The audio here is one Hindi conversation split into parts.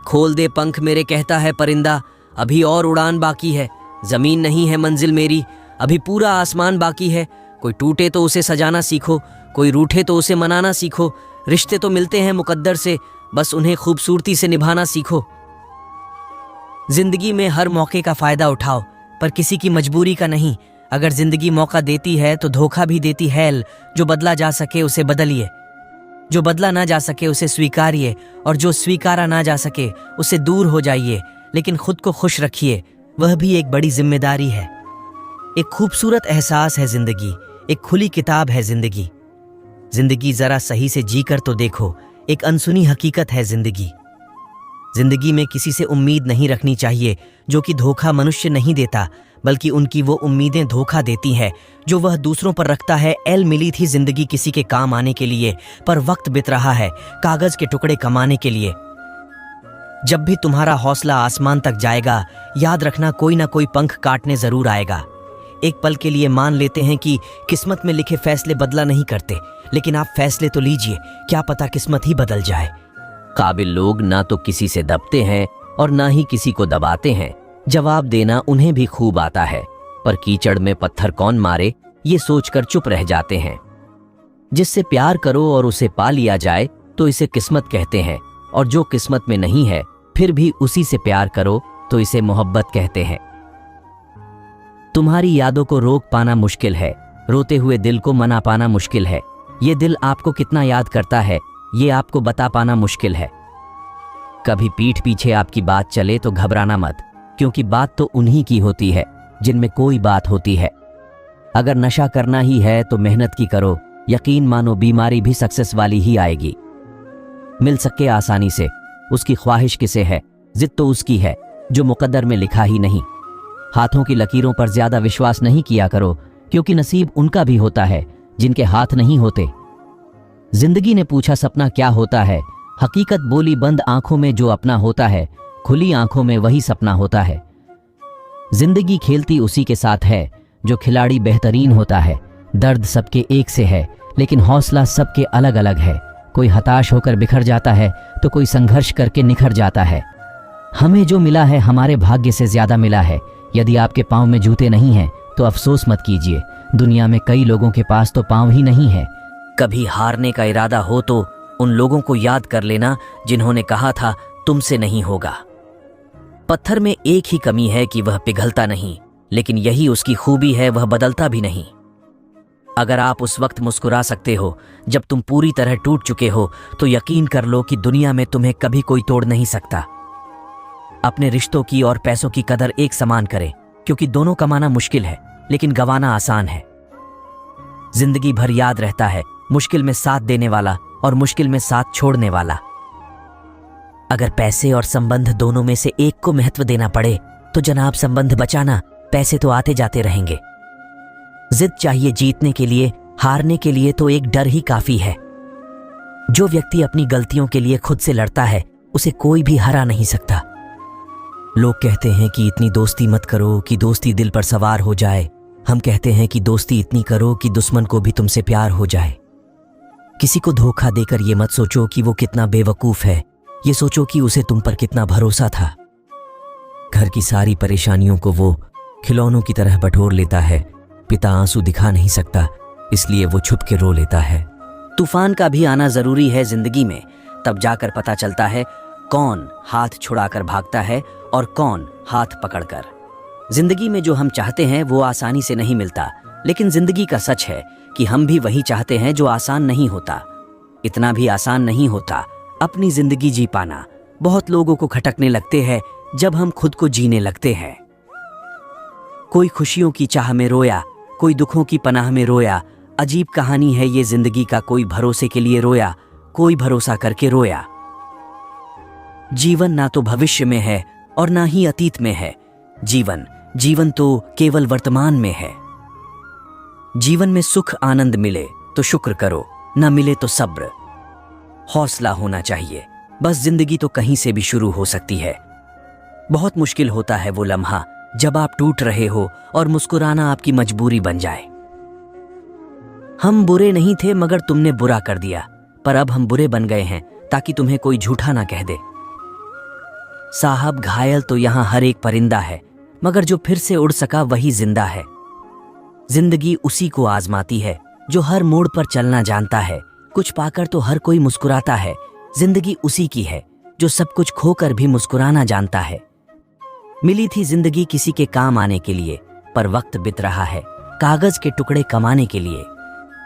खोल दे पंख मेरे कहता है परिंदा, अभी और उड़ान बाकी है। जमीन नहीं है मंजिल मेरी, अभी पूरा आसमान बाकी है। कोई टूटे तो उसे सजाना सीखो, कोई रूठे तो उसे मनाना सीखो। रिश्ते तो मिलते हैं मुकद्दर से, बस उन्हें खूबसूरती से निभाना सीखो। जिंदगी में हर मौके का फायदा उठाओ, पर किसी की मजबूरी का नहीं। अगर जिंदगी मौका देती है तो धोखा भी देती है। जो बदला जा सके उसे बदलिए, जो बदला ना जा सके उसे स्वीकारिए, और जो स्वीकारा ना जा सके उससे दूर हो जाइए। लेकिन खुद को खुश रखिए, वह भी एक बड़ी जिम्मेदारी है। एक खूबसूरत एहसास है जिंदगी, एक खुली किताब है जिंदगी। जिंदगी जरा सही से जीकर तो देखो, एक अनसुनी हकीकत है जिंदगी। जिंदगी में किसी से उम्मीद नहीं रखनी चाहिए, जो कि धोखा मनुष्य नहीं देता, बल्कि उनकी वो उम्मीदें धोखा देती हैं जो वह दूसरों पर रखता है। मिली थी जिंदगी किसी के काम आने के लिए, पर वक्त बीत रहा है कागज के टुकड़े कमाने के लिए। जब भी तुम्हारा हौसला आसमान तक जाएगा, याद रखना कोई ना कोई पंख काटने जरूर आएगा। एक पल के लिए मान लेते हैं कि किस्मत में लिखे फैसले बदला नहीं करते, लेकिन आप फैसले तो लीजिए, क्या पता किस्मत ही बदल जाए। काबिल लोग ना तो किसी से दबते हैं और ना ही किसी को दबाते हैं। जवाब देना उन्हें भी खूब आता है, पर कीचड़ में पत्थर कौन मारे ये सोचकर चुप रह जाते हैं। जिससे प्यार करो और उसे पा लिया जाए तो इसे किस्मत कहते हैं, और जो किस्मत में नहीं है फिर भी उसी से प्यार करो तो इसे मोहब्बत कहते हैं। तुम्हारी यादों को रोक पाना मुश्किल है, रोते हुए दिल को मना पाना मुश्किल है। ये दिल आपको कितना याद करता है ये आपको बता पाना मुश्किल है। कभी पीठ पीछे आपकी बात चले तो घबराना मत, क्योंकि बात तो उन्हीं की होती है जिनमें कोई बात होती है। अगर नशा करना ही है तो मेहनत की करो, यकीन मानो बीमारी भी सक्सेस वाली ही आएगी। मिल सके आसानी से उसकी ख्वाहिश किसे है, जिद तो उसकी है जो मुकद्दर में लिखा ही नहीं। हाथों की लकीरों पर ज्यादा विश्वास नहीं किया करो, क्योंकि नसीब उनका भी होता है जिनके हाथ नहीं होते। जिंदगी ने पूछा सपना क्या होता है, हकीकत बोली बंद आंखों में जो अपना होता है, खुली आंखों में वही सपना होता है। जिंदगी खेलती उसी के साथ है जो खिलाड़ी बेहतरीन होता है। दर्द सबके एक से है, लेकिन हौसला सबके अलग अलग है। कोई हताश होकर बिखर जाता है तो कोई संघर्ष करके निखर जाता है। हमें जो मिला है हमारे भाग्य से ज्यादा मिला है। यदि आपके पांव में जूते नहीं हैं तो अफसोस मत कीजिए, दुनिया में कई लोगों के पास तो पांव ही नहीं है। कभी हारने का इरादा हो तो उन लोगों को याद कर लेना जिन्होंने कहा था तुमसे नहीं होगा। पत्थर में एक ही कमी है कि वह पिघलता नहीं, लेकिन यही उसकी खूबी है, वह बदलता भी नहीं। अगर आप उस वक्त मुस्कुरा सकते हो जब तुम पूरी तरह टूट चुके हो, तो यकीन कर लो कि दुनिया में तुम्हें कभी कोई तोड़ नहीं सकता। अपने रिश्तों की और पैसों की कदर एक समान करें, क्योंकि दोनों कमाना मुश्किल है लेकिन गंवाना आसान है। जिंदगी भर याद रहता है मुश्किल में साथ देने वाला और मुश्किल में साथ छोड़ने वाला। अगर पैसे और संबंध दोनों में से एक को महत्व देना पड़े तो जनाब संबंध बचाना, पैसे तो आते जाते रहेंगे। जिद चाहिए जीतने के लिए, हारने के लिए तो एक डर ही काफी है। जो व्यक्ति अपनी गलतियों के लिए खुद से लड़ता है उसे कोई भी हरा नहीं सकता। लोग कहते हैं कि इतनी दोस्ती मत करो कि दोस्ती दिल पर सवार हो जाए। हम कहते हैं कि दोस्ती इतनी करो कि दुश्मन को भी तुमसे प्यार हो जाए। किसी को धोखा देकर ये मत सोचो कि वो कितना बेवकूफ है, ये सोचो कि उसे तुम पर कितना भरोसा था। घर की सारी परेशानियों को वो खिलौनों की तरह बटोर लेता है। पिता आंसू दिखा नहीं सकता, इसलिए वो छुप के रो लेता है। तूफान का भी आना जरूरी है जिंदगी में, तब जाकर पता चलता है कौन हाथ छुड़ाकर भागता है और कौन हाथ पकड़कर। जिंदगी में जो हम चाहते हैं वो आसानी से नहीं मिलता, लेकिन जिंदगी का सच है कि हम भी वही चाहते हैं जो आसान नहीं होता। इतना भी आसान नहीं होता अपनी जिंदगी जी पाना। बहुत लोगों को खटकने लगते हैं जब हम खुद को जीने लगते हैं। कोई खुशियों की चाह में रोया, कोई दुखों की पनाह में रोया। अजीब कहानी है ये जिंदगी का, कोई भरोसे के लिए रोया, कोई भरोसा करके रोया। जीवन ना तो भविष्य में है और ना ही अतीत में है। जीवन तो केवल वर्तमान में है। जीवन में सुख आनंद मिले तो शुक्र करो, ना मिले तो सब्र। हौसला होना चाहिए, बस जिंदगी तो कहीं से भी शुरू हो सकती है। बहुत मुश्किल होता है वो लम्हा जब आप टूट रहे हो और मुस्कुराना आपकी मजबूरी बन जाए। हम बुरे नहीं थे मगर तुमने बुरा कर दिया, पर अब हम बुरे बन गए हैं ताकि तुम्हें कोई झूठा ना कह दे। साहब घायल तो यहाँ हर एक परिंदा है, मगर जो फिर से उड़ सका वही जिंदा है। जिंदगी उसी को आजमाती है जो हर मोड़ पर चलना जानता है। कुछ पाकर तो हर कोई मुस्कुराता है। जिंदगी उसी की है जो सब कुछ खोकर भी मुस्कुराना जानता है। मिली थी जिंदगी किसी के काम आने के लिए, पर वक्त बीत रहा है कागज के टुकड़े कमाने के लिए।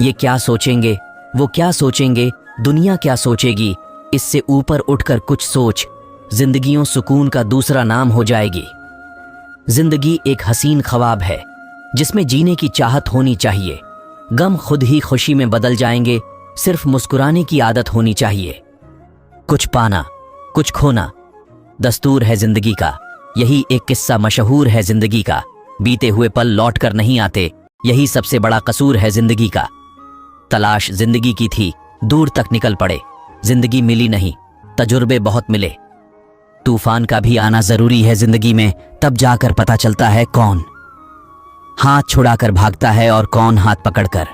ये क्या सोचेंगे, वो क्या सोचेंगे, दुनिया क्या सोचेगी, इससे ऊपर उठकर कुछ सोच। जिंदगियों सुकून का दूसरा नाम हो जाएगी। जिंदगी एक हसीन ख्वाब है जिसमें जीने की चाहत होनी चाहिए। गम खुद ही खुशी में बदल जाएंगे, सिर्फ मुस्कुराने की आदत होनी चाहिए। कुछ पाना कुछ खोना दस्तूर है जिंदगी का, यही एक किस्सा मशहूर है जिंदगी का। बीते हुए पल लौट कर नहीं आते, यही सबसे बड़ा कसूर है जिंदगी का। तलाश जिंदगी की थी, दूर तक निकल पड़े, जिंदगी मिली नहीं, तजुर्बे बहुत मिले। तूफान का भी आना जरूरी है जिंदगी में, तब जाकर पता चलता है कौन हाथ छुड़ाकर भागता है और कौन हाथ पकड़कर।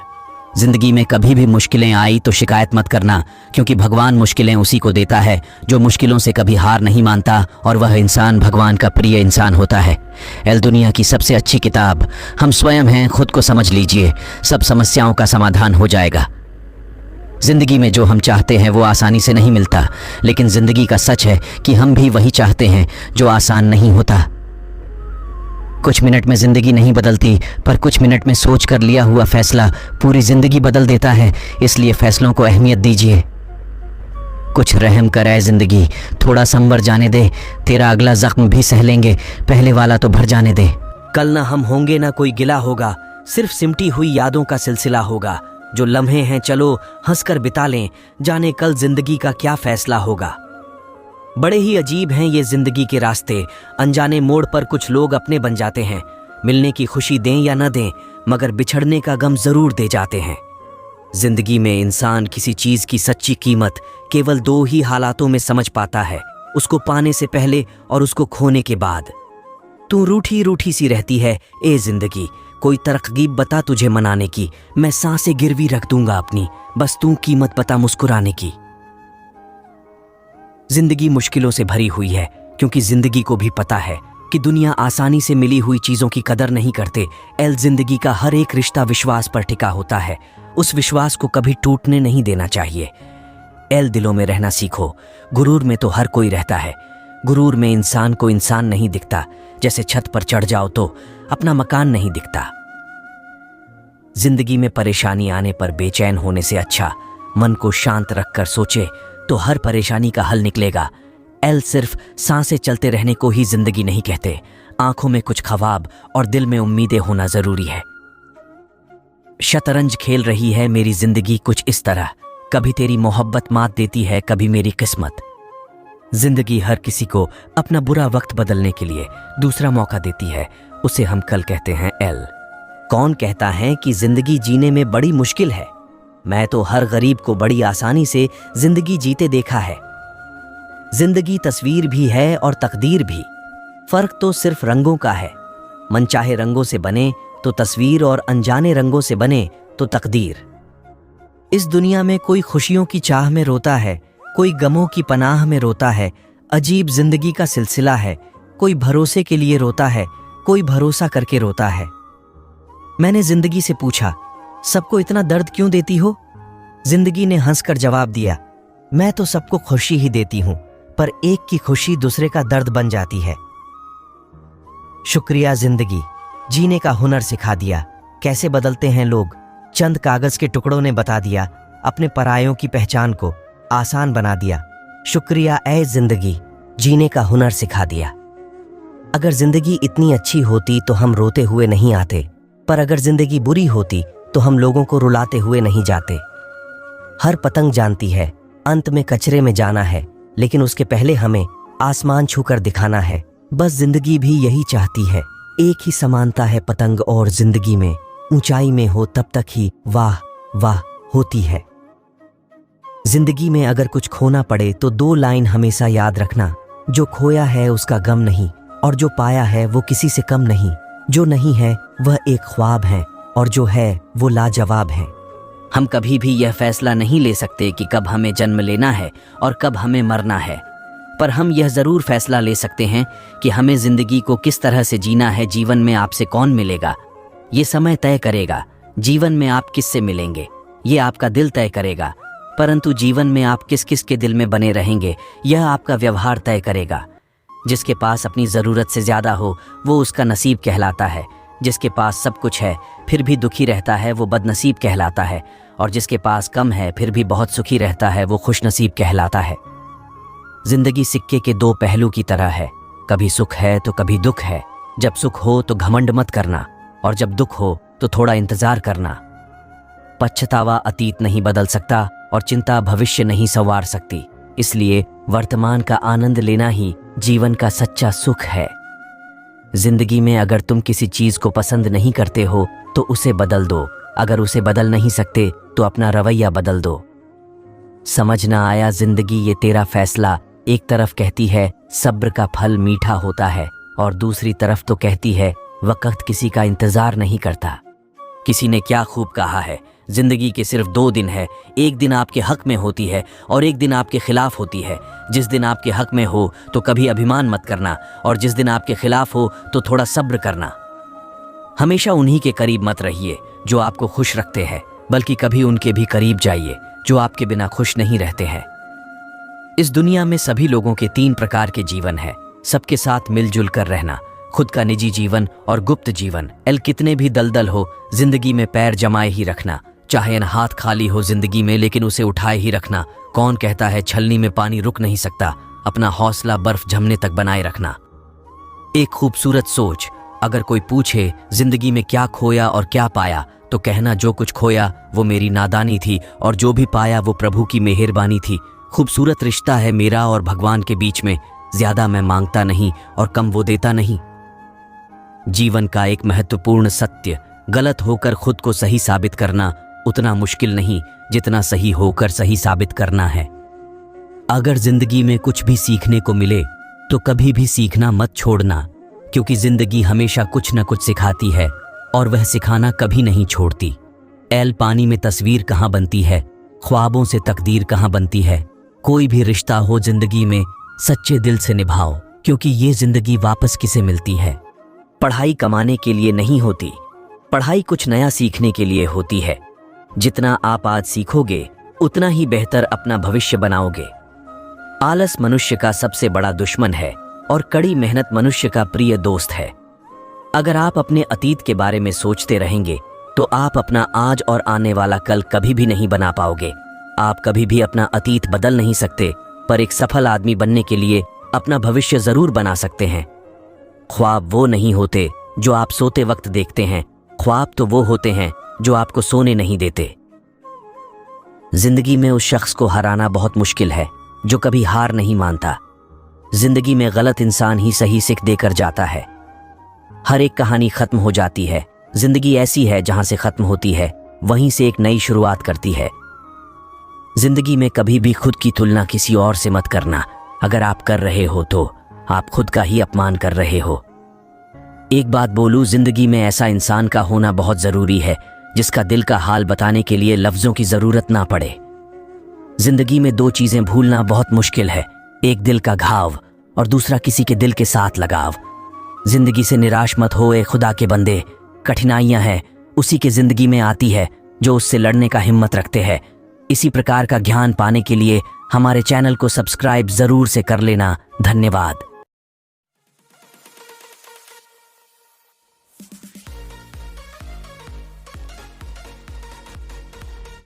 जिंदगी में कभी भी मुश्किलें आई तो शिकायत मत करना, क्योंकि भगवान मुश्किलें उसी को देता है जो मुश्किलों से कभी हार नहीं मानता, और वह इंसान भगवान का प्रिय इंसान होता है। एल दुनिया की सबसे अच्छी किताब हम स्वयं हैं, खुद को समझ लीजिए, सब समस्याओं का समाधान हो जाएगा। जिंदगी में जो हम चाहते हैं वो आसानी से नहीं मिलता, लेकिन जिंदगी का सच है कि हम भी वही चाहते हैं जो आसान नहीं होता। कुछ मिनट में जिंदगी नहीं बदलती, पर कुछ मिनट में सोच कर लिया हुआ फैसला पूरी जिंदगी बदल देता है, इसलिए फैसलों को अहमियत दीजिए। कुछ रहम कर ऐ जिंदगी, थोड़ा संवर जाने दे, तेरा अगला जख्म भी सह लेंगे, पहले वाला तो भर जाने दे। कल ना हम होंगे ना कोई गिला होगा, सिर्फ सिमटी हुई यादों का सिलसिला होगा। जो लम्हे हैं चलो हंसकर बिता लें, जाने कल जिंदगी का क्या फैसला होगा। बड़े ही अजीब हैं ये जिंदगी के रास्ते, अनजाने मोड़ पर कुछ लोग अपने बन जाते हैं। मिलने की खुशी दें या न दें, मगर बिछड़ने का गम जरूर दे जाते हैं। जिंदगी में इंसान किसी चीज की सच्ची कीमत केवल दो ही हालातों में समझ पाता है, उसको पाने से पहले और उसको खोने के बाद। तू रूठी रूठी सी रहती है ए जिंदगी, कोई तरकीब बता तुझे मनाने की, मैं सांसें गिरवी रख दूंगा अपनी, बस तू कीमत बता मुस्कुराने की। जिंदगी मुश्किलों से भरी हुई है, क्योंकि जिंदगी को भी पता है कि दुनिया आसानी से मिली हुई चीजों की कदर नहीं करते। एल जिंदगी का हर एक रिश्ता विश्वास पर टिका होता है, उस विश्वास को कभी टूटने नहीं देना चाहिए। एल दिलों में रहना सीखो, गुरूर में तो हर कोई रहता है, गुरूर में इंसान को इंसान नहीं दिखता। जैसे छत पर चढ़ जाओ तो अपना मकान नहीं दिखता। जिंदगी में परेशानी आने पर बेचैन होने से अच्छा मन को शांत रखकर सोचे तो हर परेशानी का हल निकलेगा। एल सिर्फ सांसें चलते रहने को ही जिंदगी नहीं कहते, आंखों में कुछ ख्वाब और दिल में उम्मीदें होना जरूरी है। शतरंज खेल रही है मेरी जिंदगी कुछ इस तरह, कभी तेरी मोहब्बत मात देती है, कभी मेरी किस्मत। जिंदगी हर किसी को अपना बुरा वक्त बदलने के लिए दूसरा मौका देती है, उसे हम कल कहते हैं एल। कौन कहता है कि जिंदगी जीने में बड़ी मुश्किल है? मैं तो हर गरीब को बड़ी आसानी से जिंदगी जीते देखा है। जिंदगी तस्वीर भी है और तकदीर भी, फर्क तो सिर्फ रंगों का है। मनचाहे रंगों से बने तो तस्वीर, और अनजाने रंगों से बने तो तकदीर। इस दुनिया में कोई खुशियों की चाह में रोता है, कोई गमों की पनाह में रोता है। अजीब जिंदगी का सिलसिला है, कोई भरोसे के लिए रोता है, कोई भरोसा करके रोता है। मैंने जिंदगी से पूछा, सबको इतना दर्द क्यों देती हो? जिंदगी ने हंसकर जवाब दिया, मैं तो सबको खुशी ही देती हूं, पर एक की खुशी दूसरे का दर्द बन जाती है। शुक्रिया जिंदगी, जीने का हुनर सिखा दिया। कैसे बदलते हैं लोग, चंद कागज के टुकड़ों ने बता दिया। अपने परायों की पहचान को आसान बना दिया। शुक्रिया ऐ जिंदगी, जीने का हुनर सिखा दिया। अगर जिंदगी इतनी अच्छी होती तो हम रोते हुए नहीं आते, पर अगर जिंदगी बुरी होती तो हम लोगों को रुलाते हुए नहीं जाते। हर पतंग जानती है अंत में कचरे में जाना है, लेकिन उसके पहले हमें आसमान छूकर दिखाना है। बस जिंदगी भी यही चाहती है, एक ही समानता है पतंग और जिंदगी में, ऊंचाई में हो तब तक ही वाह वाह होती है। जिंदगी में अगर कुछ खोना पड़े तो दो लाइन हमेशा याद रखना, जो खोया है उसका गम नहीं, और जो पाया है वो किसी से कम नहीं। जो नहीं है वह एक ख्वाब है, और जो है वो लाजवाब है। हम कभी भी यह फैसला नहीं ले सकते कि कब हमें जन्म लेना है और कब हमें मरना है। पर हम यह ज़रूर फैसला ले सकते हैं कि हमें ज़िंदगी को किस तरह से जीना है। जीवन में आपसे कौन मिलेगा, ये समय तय करेगा। जीवन में आप किससे मिलेंगे, ये आपका दिल तय करेगा। परंतु जीवन में आप किस किस के दिल में बने रहेंगे, यह आपका व्यवहार तय करेगा। जिसके पास अपनी ज़रूरत से ज़्यादा हो, वो उसका नसीब कहलाता है। जिसके पास सब कुछ है फिर भी दुखी रहता है, वो बदनसीब कहलाता है। और जिसके पास कम है फिर भी बहुत सुखी रहता है, वो खुशनसीब कहलाता है। जिंदगी सिक्के के दो पहलू की तरह है, कभी सुख है तो कभी दुख है। जब सुख हो तो घमंड मत करना, और जब दुख हो तो थोड़ा इंतजार करना। पछतावा अतीत नहीं बदल सकता और चिंता भविष्य नहीं संवार सकती। इसलिए वर्तमान का आनंद लेना ही जीवन का सच्चा सुख है। जिंदगी में अगर तुम किसी चीज को पसंद नहीं करते हो तो उसे बदल दो। अगर उसे बदल नहीं सकते तो अपना रवैया बदल दो। समझ ना आया जिंदगी ये तेरा फैसला। एक तरफ कहती है सब्र का फल मीठा होता है, और दूसरी तरफ तो कहती है वक्त किसी का इंतजार नहीं करता। किसी ने क्या खूब कहा है, जिंदगी के सिर्फ 2 दिन है। एक दिन आपके हक में होती है और एक दिन आपके खिलाफ होती है। जिस दिन आपके हक में हो तो कभी अभिमान मत करना, और जिस दिन आपके खिलाफ हो तो थोड़ा सब्र करना। हमेशा उन्हीं के करीब मत रहिए जो आपको खुश रखते हैं, बल्कि कभी उनके भी करीब जाइए जो आपके बिना खुश नहीं रहते हैं। इस दुनिया में सभी लोगों के 3 प्रकार के जीवन है। सबके साथ मिलजुल कर रहना, खुद का निजी जीवन और गुप्त जीवन। कितने भी दलदल हो, जिंदगी में पैर जमाए ही रखना। चाहे न हाथ खाली हो जिंदगी में, लेकिन उसे उठाए ही रखना। कौन कहता है छलनी में पानी रुक नहीं सकता। अपना हौसला बर्फ जमने तक बनाए रखना। एक खूबसूरत सोच। अगर कोई पूछे जिंदगी में क्या खोया और क्या पाया, तो कहना जो कुछ खोया वो मेरी नादानी थी, और जो भी पाया वो प्रभु की मेहरबानी थी। खूबसूरत रिश्ता है मेरा और भगवान के बीच में। ज्यादा मैं मांगता नहीं और कम वो देता नहीं। जीवन का एक महत्वपूर्ण सत्य, गलत होकर खुद को सही साबित करना उतना मुश्किल नहीं जितना सही होकर सही साबित करना है। अगर जिंदगी में कुछ भी सीखने को मिले तो कभी भी सीखना मत छोड़ना, क्योंकि जिंदगी हमेशा कुछ न कुछ सिखाती है और वह सिखाना कभी नहीं छोड़ती। पानी में तस्वीर कहाँ बनती है, ख्वाबों से तकदीर कहाँ बनती है। कोई भी रिश्ता हो जिंदगी में सच्चे दिल से निभाओ, क्योंकि ये जिंदगी वापस किसे मिलती है। पढ़ाई कमाने के लिए नहीं होती, पढ़ाई कुछ नया सीखने के लिए होती है। जितना आप आज सीखोगे उतना ही बेहतर अपना भविष्य बनाओगे। आलस मनुष्य का सबसे बड़ा दुश्मन है और कड़ी मेहनत मनुष्य का प्रिय दोस्त है। अगर आप अपने अतीत के बारे में सोचते रहेंगे तो आप अपना आज और आने वाला कल कभी भी नहीं बना पाओगे। आप कभी भी अपना अतीत बदल नहीं सकते, पर एक सफल आदमी बनने के लिए अपना भविष्य जरूर बना सकते हैं। ख्वाब वो नहीं होते जो आप सोते वक्त देखते हैं, ख्वाब तो वो होते हैं जो आपको सोने नहीं देते। जिंदगी में उस शख्स को हराना बहुत मुश्किल है जो कभी हार नहीं मानता। जिंदगी में गलत इंसान ही सही सीख देकर जाता है। हर एक कहानी खत्म हो जाती है। जिंदगी ऐसी है जहां से खत्म होती है वहीं से एक नई शुरुआत करती है। जिंदगी में कभी भी खुद की तुलना किसी और से मत करना। अगर आप कर रहे हो तो आप खुद का ही अपमान कर रहे हो। एक बात बोलूं, जिंदगी में ऐसा इंसान का होना बहुत जरूरी है जिसका दिल का हाल बताने के लिए लफ्जों की जरूरत ना पड़े। जिंदगी में 2 चीजें भूलना बहुत मुश्किल है, एक दिल का घाव और दूसरा किसी के दिल के साथ लगाव। जिंदगी से निराश मत हो ए खुदा के बंदे। कठिनाइयां हैं उसी के जिंदगी में आती है जो उससे लड़ने का हिम्मत रखते हैं। इसी प्रकार का ज्ञान पाने के लिए हमारे चैनल को सब्सक्राइब जरूर से कर लेना। धन्यवाद।